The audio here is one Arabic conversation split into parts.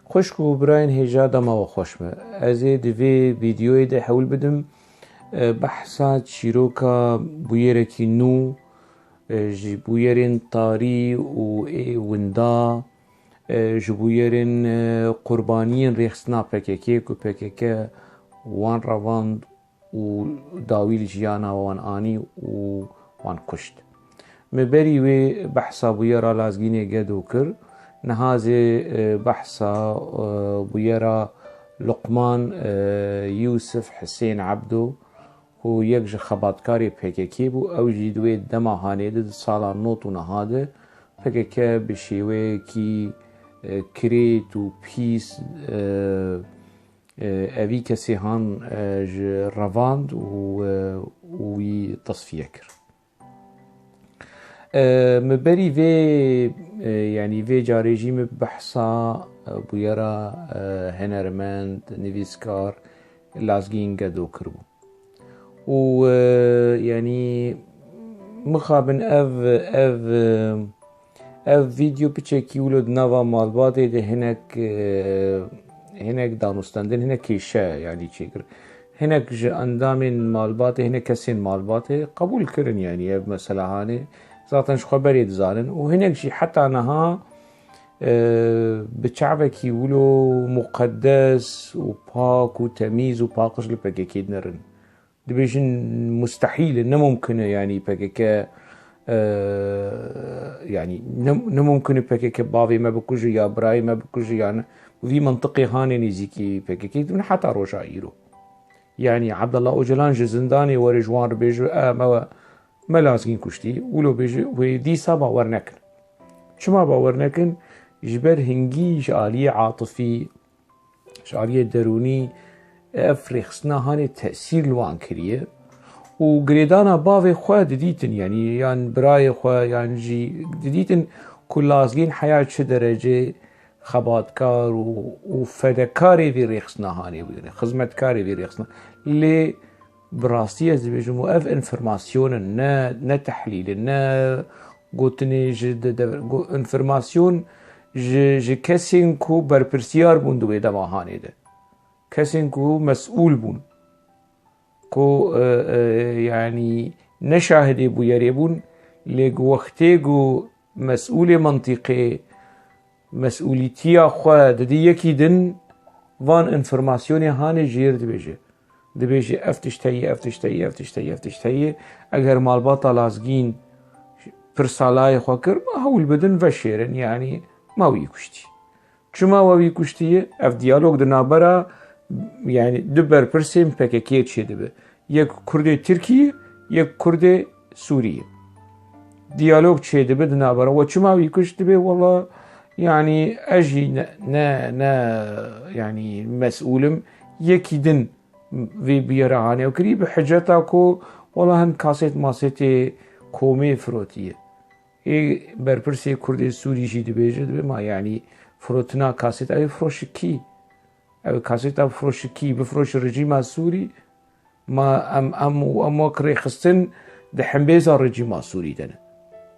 خوشكو براين هيجا دما وخوشمه ازي دفي فيديوي ده حول بدم بحثات شيروكا بويركي نو جي بويرين طاري وندا جبويرين قربانيين ريخسنا بكيكيك و بكيكي وان رواند و داويل جيانا وان آني وان كشت مبري وي بحثا بويرا لازگيني قدو كر نهازي بحثا بويرا لقمان يوسف حسين عبدو هو يكج خباتكاري بكيكي بو او جيدوي دما هانيد سالا نوتو نهاده بكيكي بشيوي كي كريت و بيس اوی کسی هان رواند و تصفیه کر مبری وی يعني في جاريجي بحثا بويرا هنرمند نویسکار لازگین قدو کربو و يعني مخابن اف فيديو بچه ولد نوا مالباده ده هناك دانستندن هناك كيشة يعني شكر هناك اندامين مالباته هناك كسين مالباته قبول كرن يعني مثلا هاني ذاتنش خبري دزانن وهناك شي حتى نها بتشعبك يقولوا مقدس وباك وتمييز وباقش لبكيكيد نرن دبيجن مستحيل انه ممكن يعني بكيكا يعني نممكن بكيكا بافي ما بكوجي يا براي ما بكوجي يعني وفي منطقي هاني نيزيكي بكيكي من حتى روجا ايرو يعني عبد الله اوجلان زنداني ورجوان بيجو ما لازقين كشتي ولو بيجو ودي سابا ورنكن شما باورنكن جبر هنجي شعالية عاطفي شعالية دروني افريخسنا هاني تأثير لوان كريه وقريدانا بافي خواه دديتن يعني براي خواه يعني جي دديتن كل لازقين حياة شو درجة خباتكار وفدكاري في ريخسنا هاني خدمتكاري في ريخسنا اللي براستية زبيجمو اف انفرماسيون نا تحليل نا قوتني انفرماسيون جي كسين كو برپرسيار بون دوي دما هاني ده كسين كو مسؤول بون كو يعني نشاهدي بو يريبون ليق وقتيقو مسؤول منطقي مسؤوليتيا خوا ددي يكي دن وان انفرماسيوني هاني جير دبيجي افتشتهي اگر مالباطا لازقين برسالاي خواكر ما هول بدن وشيرن يعني ما ويكشتي چما ويكشتي اف ديالوج دنابرا يعني دبر برسيم بكيكيت شي دبه يك كردي تركيا يك كردي سوريا ديالوج شي دبه دنابرا وچما ويكشت دبه والله يعني اجي نا يعني مسؤولم يكي دن في بيرهاني وكري بحجتا كو والله هن كاسيت ماسيتي كومي فروتيه اي برپرسي كردي سوري جي دبيجه دبه ما يعني فروتنا كاسيت اي فروشكي او كاسيت فروشكي بفروش الرجيم السوري ما ام وكري خستن دحمبيزا الرجيم السوري دنا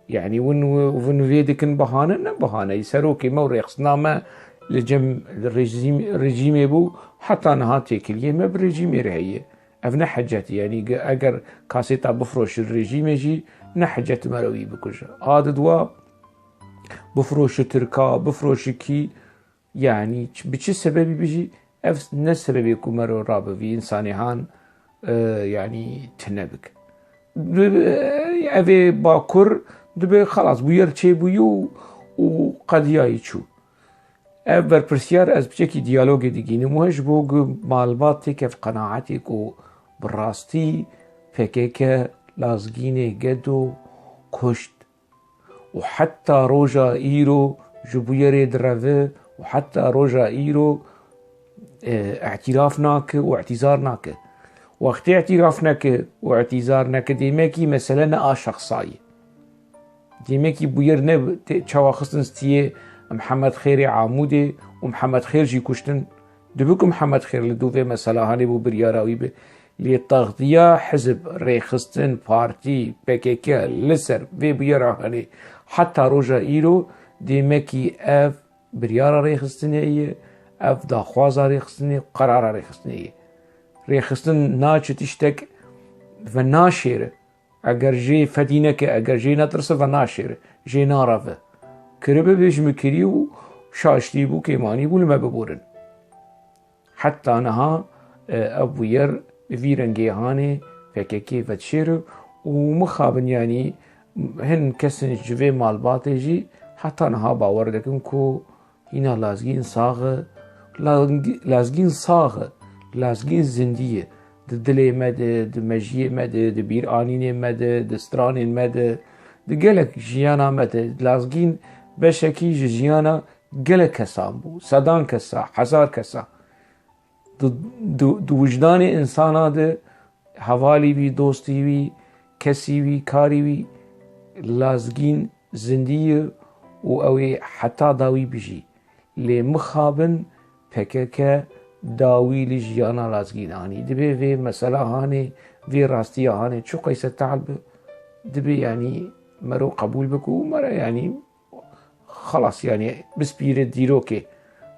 يعني ون فيدكن بهانه يسروكي موريخ نامه لجم الرجيم يبو حتى نهاتي كليه ما بالرجيم رهيه افنا حجت يعني اگر كاسيتا بفروش الرجيم يجي نحجت مروي بكش هذا دوا بفروش تركا بفروش كي يعني بچه سببي بيجي اف نفس سببي كمرو رابه في انساني هان يعني تنبك افي باكر دبي خلاص بوير چه بويو وقد يايچو اف برپرسيار از بچه ديالوگ ديگيني موهش بوغ معلوماتي كيف قناعتك وبراستي فكيك لازگيني قدو كشت وحتى روجا ايرو جبويري درافه وحتى روجا ايرو اعترافناك واعتذارناك وقت اعترافناك واعتذارناك ديماكي مثلا شخصاي ديماكي بوير نب تشاواخستن ستيه محمد خيري عامودي ومحمد خير جي كشتن دبوكم محمد خير لدوفي مثلا هاني بو برياراوي به لتغذية حزب ريخستن بارتي بكيكا لسر في بيراهاني حتى روجا ايرو ديماكي اف بريارا ريخستن هي اف داخوازا ريخستني قرارا ريخستني ريخستن ناچ تشتك و ناشيره اگر جي فدينك اگر جي نترس و ناشيره جي نارفه كربه بيج مكريو شاشتي بو كيماني بو لما ببورن حتى نها ابو ير بفيرنجي هاني فككي فتشيرو ومخابن يعني هن كسن جوي مالباتي جي حتى نها باور دكن كو هنا لازقين صاغه لازقين صاغه لازقين زنديه دلي مد دمجيه مد دبير انين مد دستران مد دقلك جيانا مد لازقين بشكي جيانا قلك كسامبو سدان كسا حزار كسا دو وجدان انسانا ده حوالی بی دوستی بی کسی بی کاری بی لازگین زندیه و اوی حتی داوی بجی لی مخابن پکک داوی لی جیانا لازگین آنی دبی وی مسئله هانه وی راستی هانه چو قیسه تعلب دبي يعني مرو قبول بكو مرة يعني خلاص يعني بس بيرد ديروكي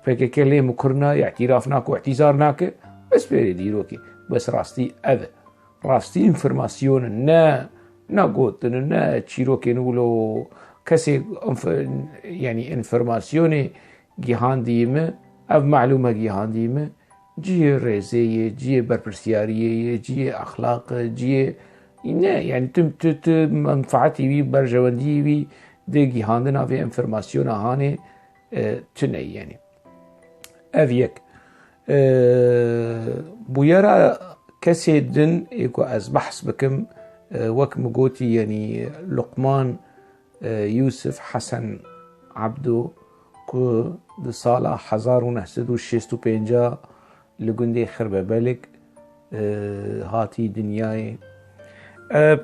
فككلي مكرنا اعترافناك واعتذارناك بس بيرد ديروكي بس راستي أذى راستي انفرماسيون نا قوتن نا تشيروكي نقولو كسي يعني انفرماسيوني جيهان ديمه أو معلومة جيهان ديمه جي ريزية جي بربرسيارية جي أخلاق جي يعني تم منفعتي بي برجواندي بي دي جيهاندنا في انفرماسيون هاني تني يعني أفيك بويرا كسي دن يكو از بحث بكم وكم قوتي يعني لقمان يوسف حسن عبدو كو دي صالة 1965 لقندي خربة بالك هاتي دنياي اب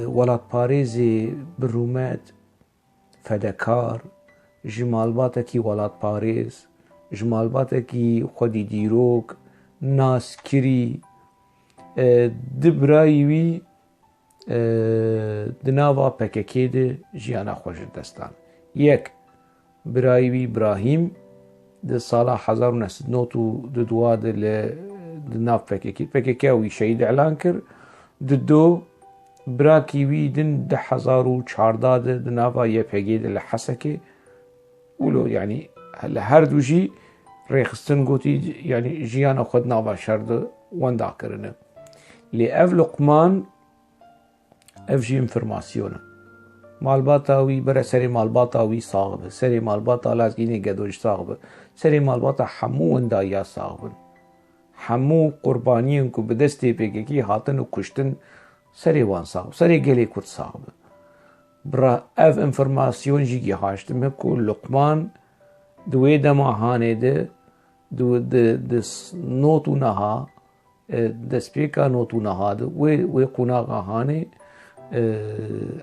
ولات باريزي بالرومات فدكار جمال باتكي ولات باريز جمال باتكي خودي ديروك ناس كري دبرايوي دناوا پککید جیانا خوش دستان یک برايوي ابراهيم ده سالا 1992 دواد لناف پککاوي شهيد اعلان كر دو براكيوي دن 2014 دنافا يپگید لحسكي ولو يعني هر دوجي ريخستن قوتي يعني جيانا خود نافا شرد واندا كرنه لأف لقمان اف جي انفرماسيونه مالباتاوي برا سري مالباتاوي صاغبه سري مالباتا لازقيني قدوج صاغبه سري مالباتا حمو اندايا صاغبن حمو قربانيين كو بدستي بيكي هاتن وكشتن سري وان صاغب سري قلي كوت صاغبه برا اف انفرماسيون جيجي هاشتم هكو لقمان دوي دما هاني ده دو دس نوتو نها دسبيكا نوتو نها ده وي قناغا هاني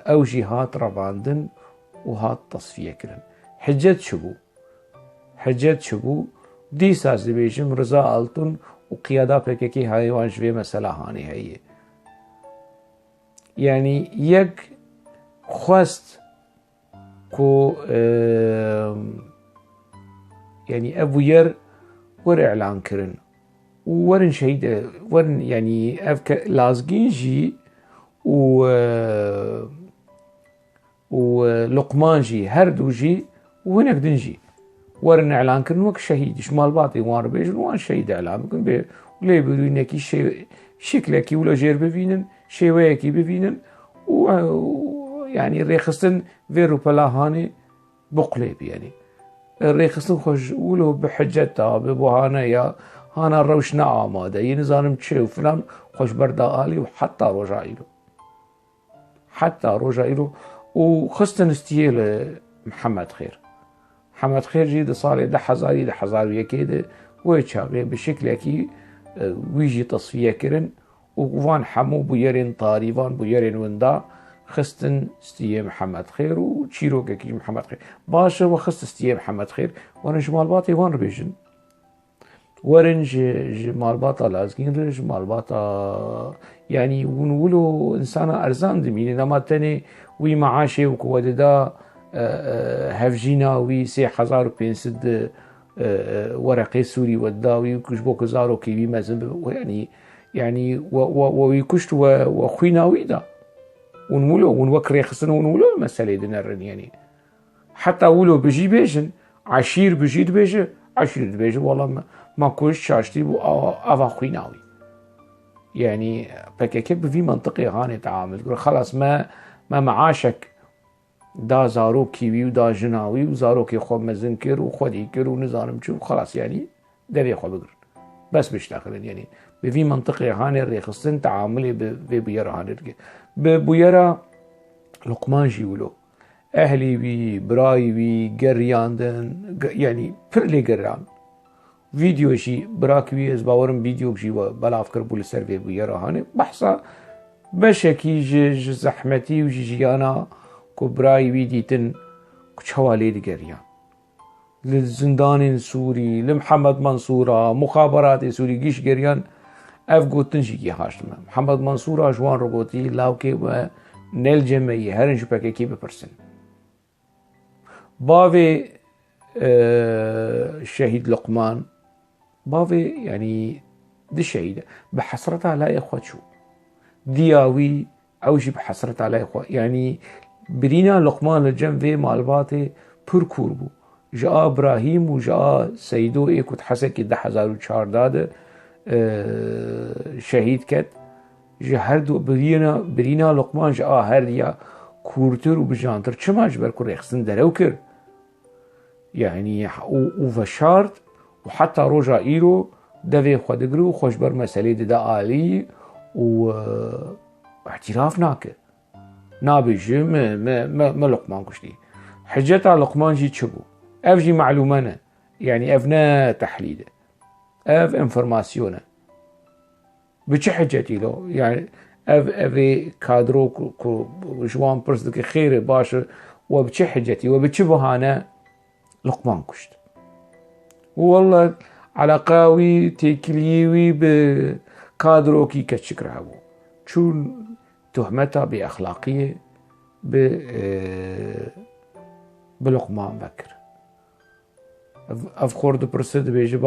او جي هات رباندن وهات تصفية كرن حجت شبو دي ساز بيجم رضا التن وقيادة بككي هاي وانجوي مسألة هاني هاي يعني يك خواست كو يعني ابو ير ور اعلان كرن ورن شهيد ورن يعني افك لازقين جي ولقمان جي هردو جي وهناك دنجي ورن اعلان كرن وك شهيد شمال باطي وان بيجن وان شهيد اعلان بكن بي ولي بدو انكي شكلكي ولا جير بفينن شيويكي بفينن يعني ريخستن فيرو بلاهاني بقليب يعني الريخستن خوش ولو بحجتها ببوهانا يا هانا الروشنا آماده ينزانم تشيو فلان خوش بردا آلي وحتى رجائلو وخستن استيل محمد خير جي دي صالي ده حزاري يكيده ويتشاغي بشكل اكي ويجي تصفية كرن وفان حمو بيرين طاري فان بيرين وندا خستن استيه محمد خير وتشيرو كي محمد خير باشا وخست استيه محمد خير وانا جمال باطي وان ربيجن ورنج جمال باطا لازقين جمال باطا يعني ونقولوا انسان ارزان دميني لما تاني وي معاشي وكواددا هفجينا وي 3500 ورقي سوري والداوي وكش بوك زارو كيبي مازن يعني ويكشت وخويناوي دا ونولو ونوكري خصنا ونولو المسألة دنرن يعني حتى ولو بجي بيجن عشير بجي بيجي عشير بيجي والله ما كوش شاشتي بو أفا خويناوي يعني بكيك بفي منطقي هاني تعامل تقول خلاص ما معاشك دا زارو كيوي ودا جناوي وزارو كي خو مزن كر وخودي كر ونزارم شو خلاص يعني دري خو بقر بس بيشتغلن يعني بفي منطقي هاني ريخصن تعاملي ببيرا هاني ببيرا لقمان جيولو اهلي بي براي بي قرياندن يعني فرلي قران فيديو شي براكوي از باورم فيديو جي بلاف كربو لسيرفي بيرا هاني بحصا بشكي جي زحمتي وجي جيانا كو براي بيديتن كشوالي دقريان للزندان سوري لمحمد منصورة مخابرات سوري جيش قريان اف قوتن جيكي هاشتما محمد منصورة جوان رقوتي لاوكي و نيل جمعي هرنج بكيكي بپرسن باوي شهيد لقمان باوي يعني دي شهيدة بحسرتها لا إخوة شو دياوي أو شي بحسرتها لا إخوة يعني برينا لقمان الجنبي مالباتي پر كوربو جاء إبراهيم وجاء سيدو إيكو تحسكي 10,004 داد شهيد كت جا هردو برينا لقمان جاء هرديا كورتر وبجانتر چما جبر كور يخصن درو كر يعني وفشارت وحتى روجا إيرو دوي خودقرو خوشبر مسألة دا آلي واعتراف ناكر نابجي ما لقمان كشتي حجتا لقمان جي تشبو اف جي معلومانا يعني افنا تحليده اف انفرماسيونا بچه حجتي له يعني اف كادرو جوان برسدك خير باش وبچه حجتي وبچه بهانا لقمان كشت والله على قاوي تيكليوي بكادرو كي كتشكر هبو چون تهمتها بأخلاقية بلقمان بكر أفخورد برسد بيجي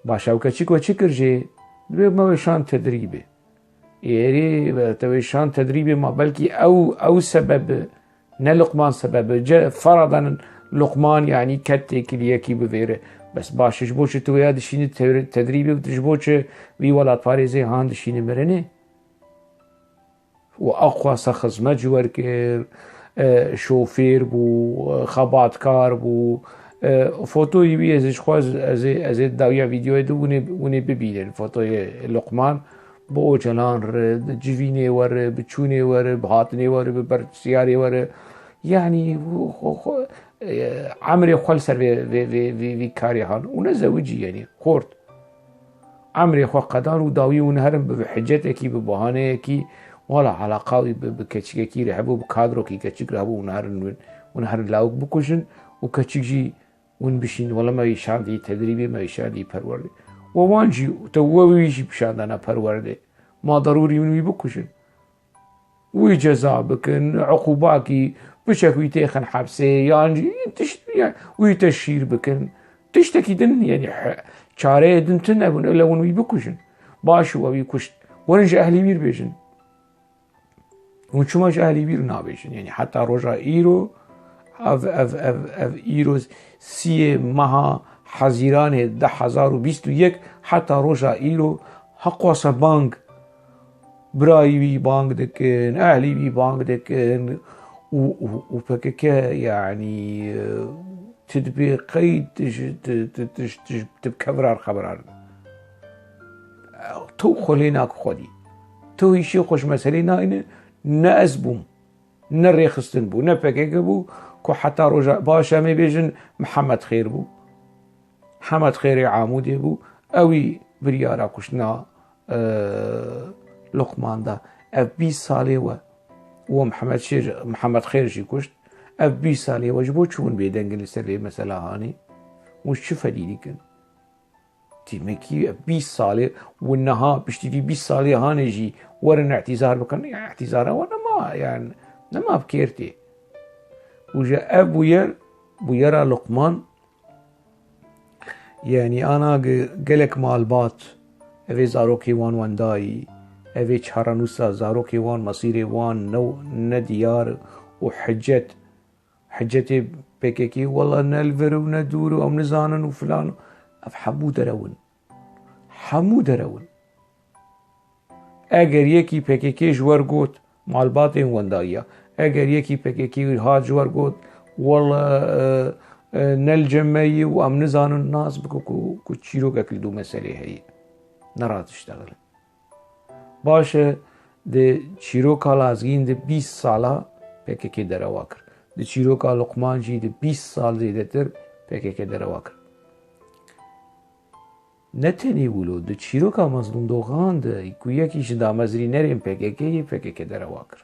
باشا وكتشيك وشكر جي موشان تدريبي يعني توشان تدريبي ما بلكي أو سبب نلقمان سبب فرضا لقمان يعني كتي كليكي بفيره بس باش جبوش تويا دشيني تدريبي وتجبوش بي ولاد باريزي هان دشيني مرني وأقوى خدمة جوار كير شوفير بو خبات كار بو فوتو يبي ازش خواز از داويا فيديو دو وني ببينن فوتو لقمان بو جلان جويني ور بچوني ور بهاتني ور ببرسياري ور يعني عمري خل سر في كاري هان ونزوجي يعني خورت عمري خو قدان وداوي ونهرم بحجتك ببهانه ولا علاقاوي بكتشكي رحبو بكادرو كي كتشك رحبو ونهر لاوك بكوشن وكتشكي ونبشين ولا ما يشان دي تدريبي ما يشان دي پروردي ووانجي توويجي بشان دانا پروردي ما ضروري من بكوشن ويجزا بكن عقوباكي بشكوي تيخن حبسي يعني ويتشير بكن تشتكي دن يعني چاره دن تنبون الا ونوي بكوشن باشو ويكوشت ورنجي اهلي بير بيجن ونشوماش اهلي بير نابيشن يعني حتى روجا ايرو اف ايروز سي مها حزيران 10,021 حتى روجا ايرو حقوصا بانك براي بي بانك دكن اهلي بي بانك دكن وفكك يعني تدبي قيد تبكبرار خبرار تو خليناك خودي تو يشي خوش مسألينا إن نأزبوم نريخستن بو نفكك بو كو حتى رجع باشا مي بيجن محمد خير بو محمد خير عامودي بو اوي بريارا كشنا لقمان دا اف 20 سالي و محمد خير جي كشت اف 20 سالي وجبو چون بيدنگل سر مسألة هاني وش فديدي كن تيمكي 20 سالي والنها بشتي 20 سالي هاني جي ورن اعتذار بكن يعني اعتذار وانا ما يعني ما بكيرتي وجاء بويرا لقمان يعني أنا قلك مالبات أفي زاروكي وان وانداي أفي تشارانوسا زاروكي وان مصيري وان نو نديار حجتي بكيكي والله نلفر وندور أو نزانن وفلان أف حمو درون اگر یکی پکیکی جوار گوت مالبات واندايا اگر یکی پکیکی ها جوار گوت والله نلجمي وام نزان الناس بكو تشيرو كل مسألة هي نراد تشتغل باشه ده چیروکا لازگین ده 20 سالا PKK دروا کرد ده چیروکا لقمان جی ده 20 سال زیده تر PKK دروا کرد نتنی ولو ده چیروکا مظلوم دوغان ده کویا کیش دا مزری نریم PKK دروا کرد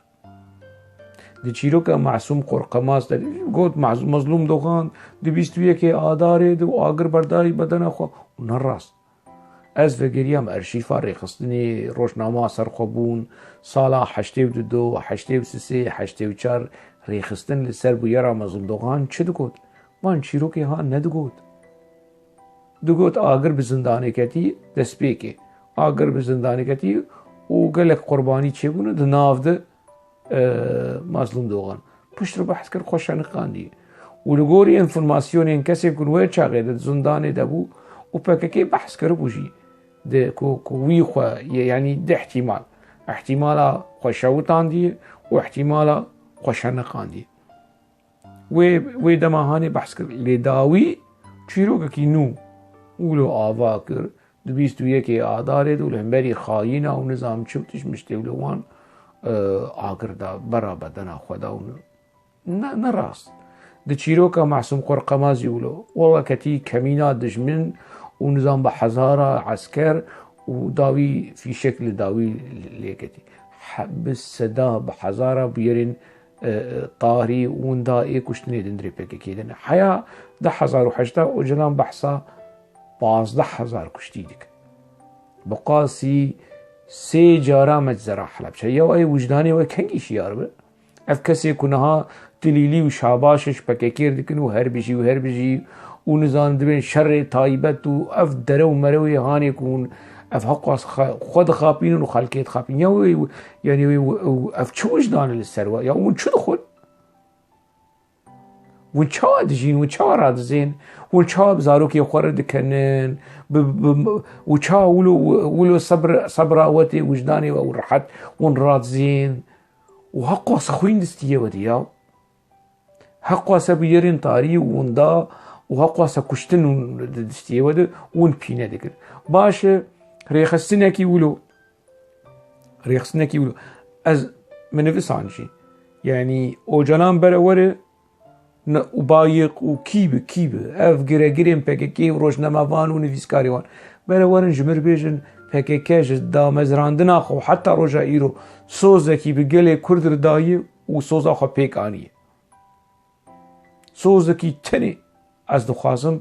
ده چیروکا معصوم قرقماس ده گوت مظلوم دوغان ده 21 آداره ده آگر برداری بدن خو نراست از وگریم ارشیفا ریخستنی روشنامه سرخوبون سالا 82 83 84 ریخستن لسر بویرا مظلوم دوغان چه دگوت؟ وان چیروکی ها دگوت آگر به زندانی کتی دست بیکی آگر به زندانی کتی او گلک قربانی چه بونه ده ناف ده مظلوم دوغان پشت رو بحث کرد خوشنقان دی و لگوری انفرماسیون این کسی کن وی چاقه ده زندانی ده بو و PKK بحث کرد بوشی ده كوي خو يعني ده احتمال خوشوتان دي واحتمال خوشنقان دي وي دماهاني بحث كر لداوي چيروك كي نو ولو آوا كر دبيستو يكي آداره دول همبري خاينة و نظام چوتش مشتولوان آگر دا برا بدنا خدا نراست ده چيروكا معصوم قرقمازي ولو والله كتي كمينات دجمن ونظام بحزارة عسكر وداوي في شكل داوي ليكتي بس دا بحزارة بيرين طاري وندا ايكوشتني دندري PKK دن حيا 10,008 وجلان بحثا 12,000 كشتي ديك بقاسي 3 جارة مجزرة حلب شيء اي وجداني وي كنجي شيار اف كسي كنها تليلي وشاباشش PKK دكن وهربجي ونزان دبين شر تايبت و اف درو مروي هاني يكون اف حق خود خابين وخلكيت خابين يعني اف تشوش دان للسروة يا ون شو دخل ون شو دجين ون شو راد زين ون شو بزاروك يخور دكنن و شو ولو صبر اوتي وجداني ورحت ون راد زين وحق خوين دستيه ودياو حق سبيرين طاري وندا وهقواسا كشتن دستيه وده ون بينا دكر باشه ريخستنكي ولو از منفس عنشي يعني اوجلان برا وبايق وكيب اف گرگرين PKK وروشنموان ونفيسكاريوان برا ورن جمر بيجن PKK دا مزراندنا خو حتى روجا ايرو سوزكي بگله كردر داي وسوزا خو پيك آنيه سوزكي تني از دخوازم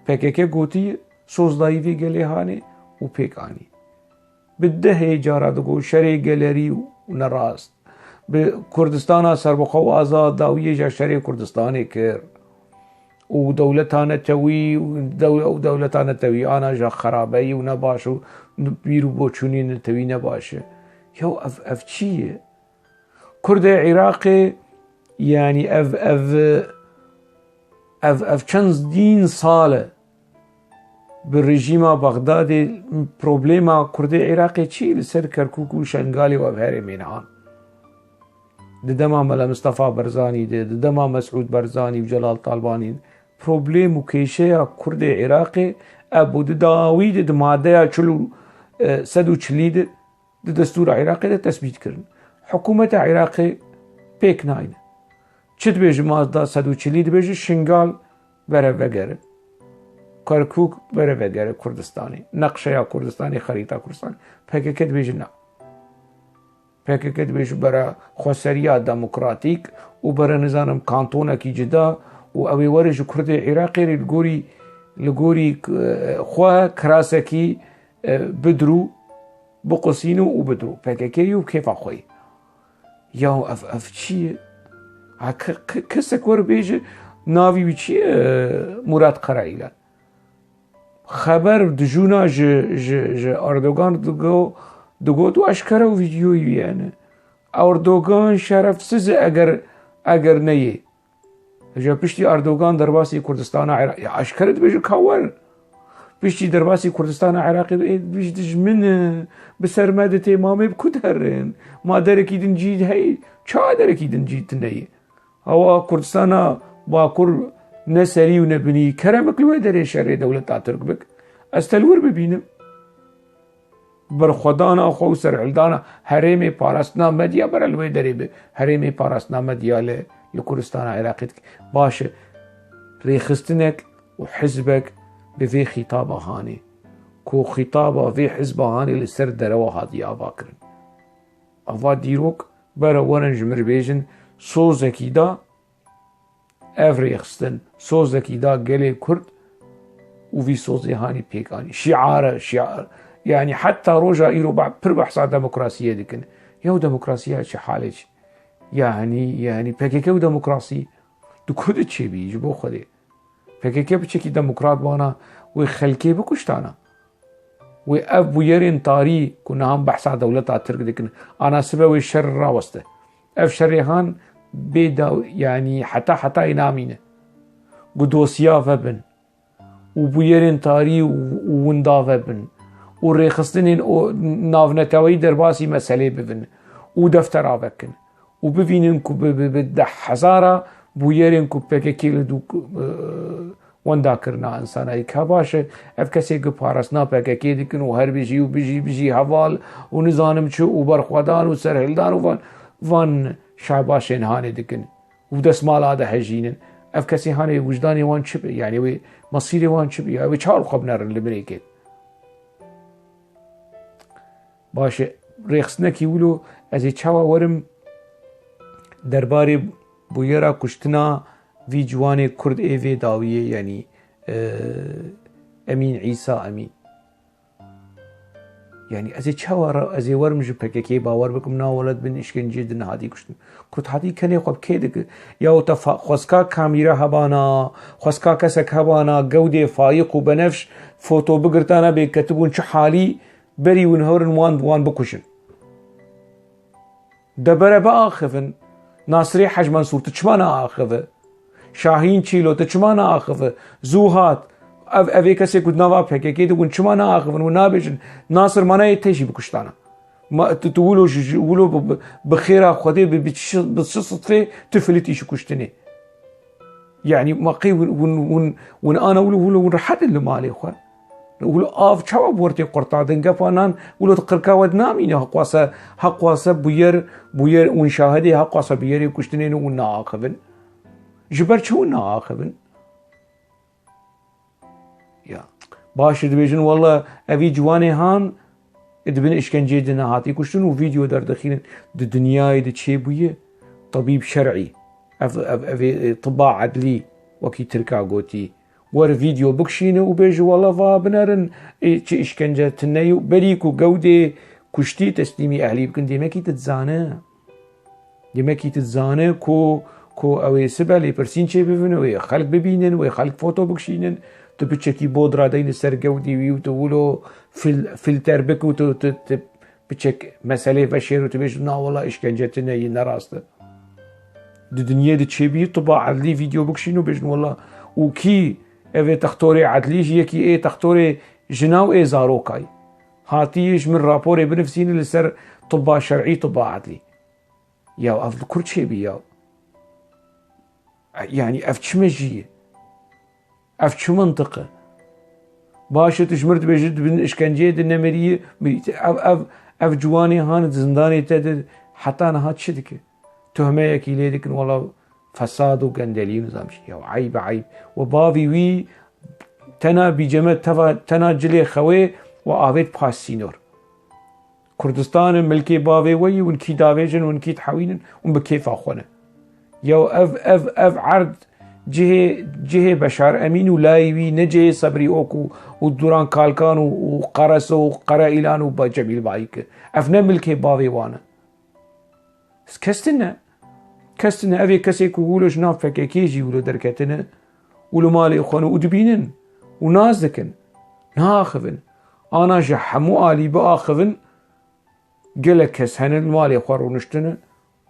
PKK گوتی سوزدایی وی گلی هانی و پیک آنی بده جارا دگو شری گلری و نراست به کردستان سربخو آزاد داویه جا شری کردستانی کر و دولتانه توی و دولتانه توی آنا جا خرابهی و نباش و بیرو بوچونی نتوی نباشه یو اف چیه کرد عراقی يعني اف چند دين ساله بالرجيم بغداد بروبليما كردي عراقي چي لسر كركوك وشنغالي وابهاري مينعان ددما ملا مصطفى برزاني ددما مسعود برزاني وجلال طالباني بروبليم وكيشيا كردي عراقي ابو داوي دد ماده چلو سدو چليد دستور عراقي تثبيت كرن حكومة عراقي بيك ناين چت بیج مازدا 140 بیج شنگال بره وگره کرکوک بره وگره کردستانی نقشه یا کردستانی خریطه کردستانی PKK بیج نه PKK بیج برای خسریا دموکراتیک و برای نظام کانتونه کی جدا و اوی ورج کرد عراقی لگوری خواه کراسه کی بدرو بقصینو و بدرو PKK یو کیف خوی یا اف چیه کسک ور بیجه ناوی چیه مراد قرائیلان خبر دجونا ج اردوغان دگو تو اشکره و ویدیویی یعنی اردوغان شرف سز اگر نیه جا پشتی اردوغان درباسی کردستان عراقی اشکره دبیجو کور پشتی درباسی کردستان عراقی بیش من بسرمدت امامه بکدرن ما درکی دن جید هی چا درکی دن جید نیه هوا کردستان باکر نسری و نبنی کرمک لوی داره شر دولت ترک بک استلور ببینم برخدانا خو سرعلدانا حریم پاراستنا مدیا برالوی داره به حریم پاراستنا مدیا لکردستان عراقی باشه ریخستنک و حزبک به في خطاب هاني كو خطاب في حزب هاني لسر دروا هادي آوا کرن آوا دیروک برا ورنج مربیجن سوزکی دا افریخستن سوزکی دا گلی کرد و في سوزي هاني بيكاني شعار يعني حتى روجا إيرو پر بحثا ديمقراطية دكن يو ديمقراطية شي حالج يعني بكيكو ديمقراطية دو كود چه بيج بو خده بكيكو بچه كي ديمقراط بانا و خلقه بكشتانا و اف بويرين طاري كنا هم بحثا دولتا ترك دكن انا سبب الشر راوسته اف شريهان بيدا يعني حتى ينامينه قدوسيا فبن و بويرين طاري وندا فبن و ريخستنين نافنتاوي درباسي مسألة ببن و دفترا بكن و ببينن كو بدح هزارة بويرين كو بكيكيل دو وندا کرنا انسانایی که باشه اف کسی که پارسنا پککی دکن و هر بیجی و بیجی حوال و نظانم چو و برخوادان و سرهلدان و وان شعباش انهانه دکن و دسمال آده هجینن اف کسی هانه وجدانی وان چه يعني وي مصيري وان چه يعني وي چهار خبنر لبريكت باشه ريخسنكي ولو ازي چاوا ورم درباري بويرا كشتنا في جواني كرد ايفي داوية يعني امين عيسى امين يعني ازي چاوا ازي ورم جو پککی باور بكم نا ولد بن اشكنجي دن هادي كشتن كرد هادي كني خب كيدك يا تفا خسكا كاميرا هبانا خسكا كسك هبانا جودة فايق وبنفش فوتو بقرتانا بكتبون شو حالي بري ونهورن وان بكشن دبره بآخفن ناصري حج منصور تشمانا آخفه شاهين چيلو تشمانا آخفه زوهات اوه کسی کود نوا پککی دو چمانا آخفن و نابیشن ناصر مانا يتشي بكشتانا ما تقولوا بخيرا خدي بصصفه تفلتي شو كشتني يعني ما قي ون انا ولو رحت اللي مالي خو ولو اف چاو بورتي قرطادن قفانان ولو تقركا ودنامين حقواسه بوير ونشاهدي حقواسه بير كشتني ونا آخفن جبر شو ونا آخفن يا باش دبيجن والله ابي جواني هان ادبن اشكنجي دنا هاتي كشتن وفيديو در دخيل الدنيا دي تشي بويه طبيب شرعي طباع عدلي وكي تركا قوتي ور فيديو بكشينه وبيجي والله فابنرن تشي اشكنجه تنيو بريكو قودي كشتي تسليمي اهلي بكن ديماكي تتزانه كو اوي سبالي برسين شي بفنو خلق ببينن وخلق فوتو بكشينن تبتشكي بودرا دين سرقودي ويو تقولوا فلتر بكو بتشك مسألة فشير وتبيش نا والله إشكنجتنا ينراسته الدنيا دي تشبيه طبع عدلي فيديو بكشينو بيجن والله وكي ايه تختوري عدلي يكي ايه تختوري جناو ايه زاروكاي هاتيش من رابوري بنفسين اللي سر طبع شرعي طبع عدلي ياو افضل كل شيء ياو يعني افتشمجيه اف شو منطقه باشا تشمرت بجد بن اشكنجيه النمريه اف جواني هان زنداني تد حتى انا هات شدك تهمه يكي ليدك والله فساد وقندلي نظام شيء عيب وبافي وي تنا بجمع تنا جلي خوي وآفيت باسينور كردستان ملكي بافي وي ونكي دافيجن ونكي تحوينن ونبكيف اخونا يو اف عرض جهه بشار امين ولايوي نجه صبري اوكو ودوران كالكان وقرس وقرائلان وجميل بايك افنا ملكي باوي وانا كستنا افي كسيكو ولو جناب فكيكيجي ولو دركتنا ولو مالي اخوانو ودبينن ونازكن ناخذن أنا جحمو آلي بآخذن قلك كس هن المالي خوار ونشتنا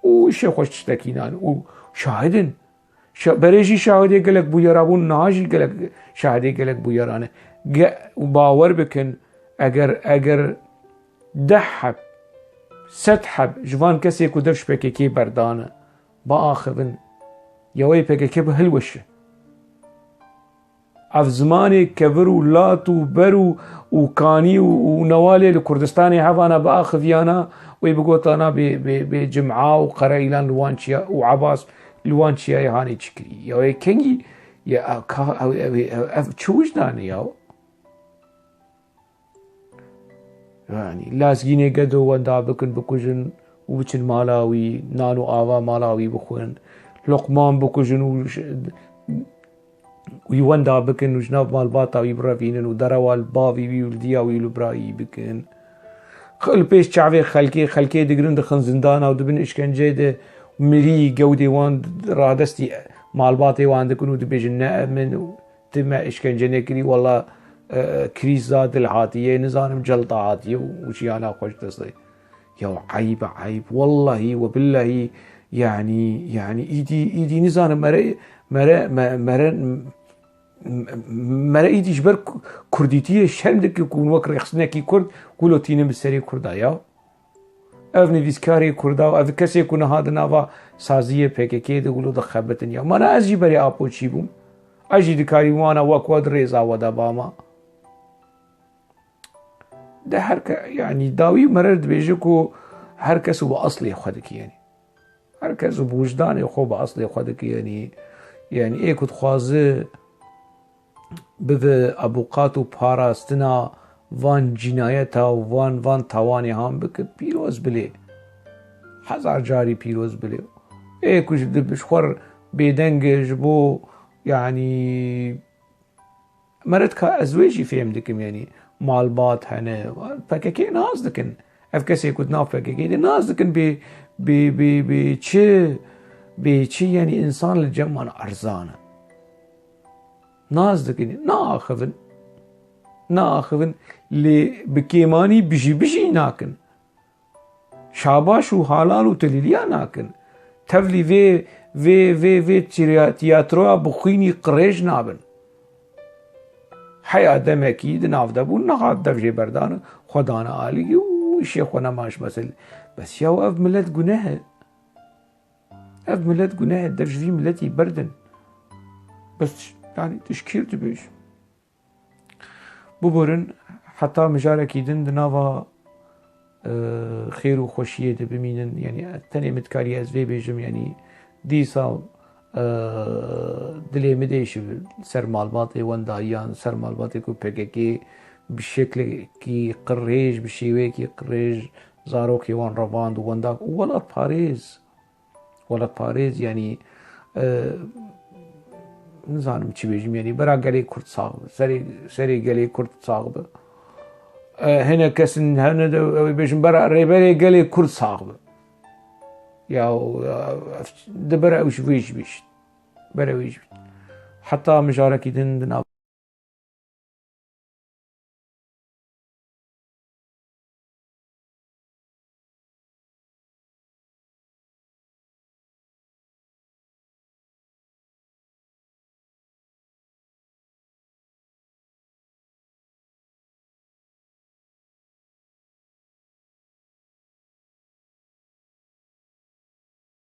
وشي خوش تشتكينان وشاهدن بريجي شاهدي قلك بويرابون ناجي قلك شاهدي قلك بويرانه وباور بكن اگر دحب ستحب جوان كسي كدفش بكي بردانه بآخذن يوي بكي بهلوشه اف زماني كبرو لاتو برو وكاني ونوالي لكردستاني هفانا باخذ يانا ويبقوت انا بجمعة وقريلان لوانشيا وعباس لوانشيا يهاني تشكري يا كينجي يا تشوش داني يعني لازقيني قدو وندا بكن بكوجن وبكن مالاوي نانو آوا مالاوي بخون لقمان بكوجن ويوندا بكن وجناب مال باطا ويبرافينن ودروال باوي ويولديا ويلبراي بكن خل بيش شعبي خلكي دقرن دخن زندانا ودبن اشكنجي ده مري قودي وان رادستي مال باطي وان دكن ودبيجن نأمن تما اشكنجي نكري والله كريز زاد العاتية نظام جلطة عاتية وشي أنا خوش تصدي يا عيب والله وبالله يعني ايدي نظام مرا ايدي جبر كرديتي شرم دك يكون وكر يخصناكي كرد قولو تينم بالسري كردا يا اف نفيسكاري كردا اف كسي يكون هذا نافا سازيه PKK ده قولو دخبتن يا ما ازي بري ابو تشيبوم اجي دكاري وانا وكواد ريزا ودا باما ده هركة يعني داوي مرد بيجيكو هركس بأصلي خدك يعني هركس بوجداني خو بأصلي خدك يعني ايه كنت خوازه بذ ابوقاتو پاراستنا وان جنایتا و وان توانی هم بک پیروز بلی 1000 جاری پیروز بلی ايه كوش بشخور بيدنجج بو يعني مرد كا ازويجي فهم دكم يعني مالبات هنا PKK ناس دكن اف كسي كنت ناف PKK دي ناس دكن بي تشي يعني انسان الجمع ارزانه ناس دكن ناخذن اللي بكيماني بشي ناكن شاباش وحالال وتليليا ناكن تفلي في تياترو بخيني قريش نابن حياة دمكي دناف دبون نخات دفجي بردان خدانا آلي وشيخ ونماش مثل بس ياو اف ملت قناه درج في ملتي بردن بس يعني تشكير تبيش ببورن حتى مجاركي دن دنافا خير وخوشية بمينن يعني تاني متكاري از في بيجم يعني دي سال دلي مديش سر مالباطي وان دايان سر مالباطي كو PKK بالشكل كي قريج بالشيوي كي قريج زاروكي وان رافاند وان داك ولد باريز يعني نزانم چی بيجم يعني برا قلي كرد صاغب سري قلي كرد صاغب هنا كسن هنا بيجم برا ريبري قلي كرد صاغب يا دبرا وش فيش بيش برا ويش حتى مشاركي دن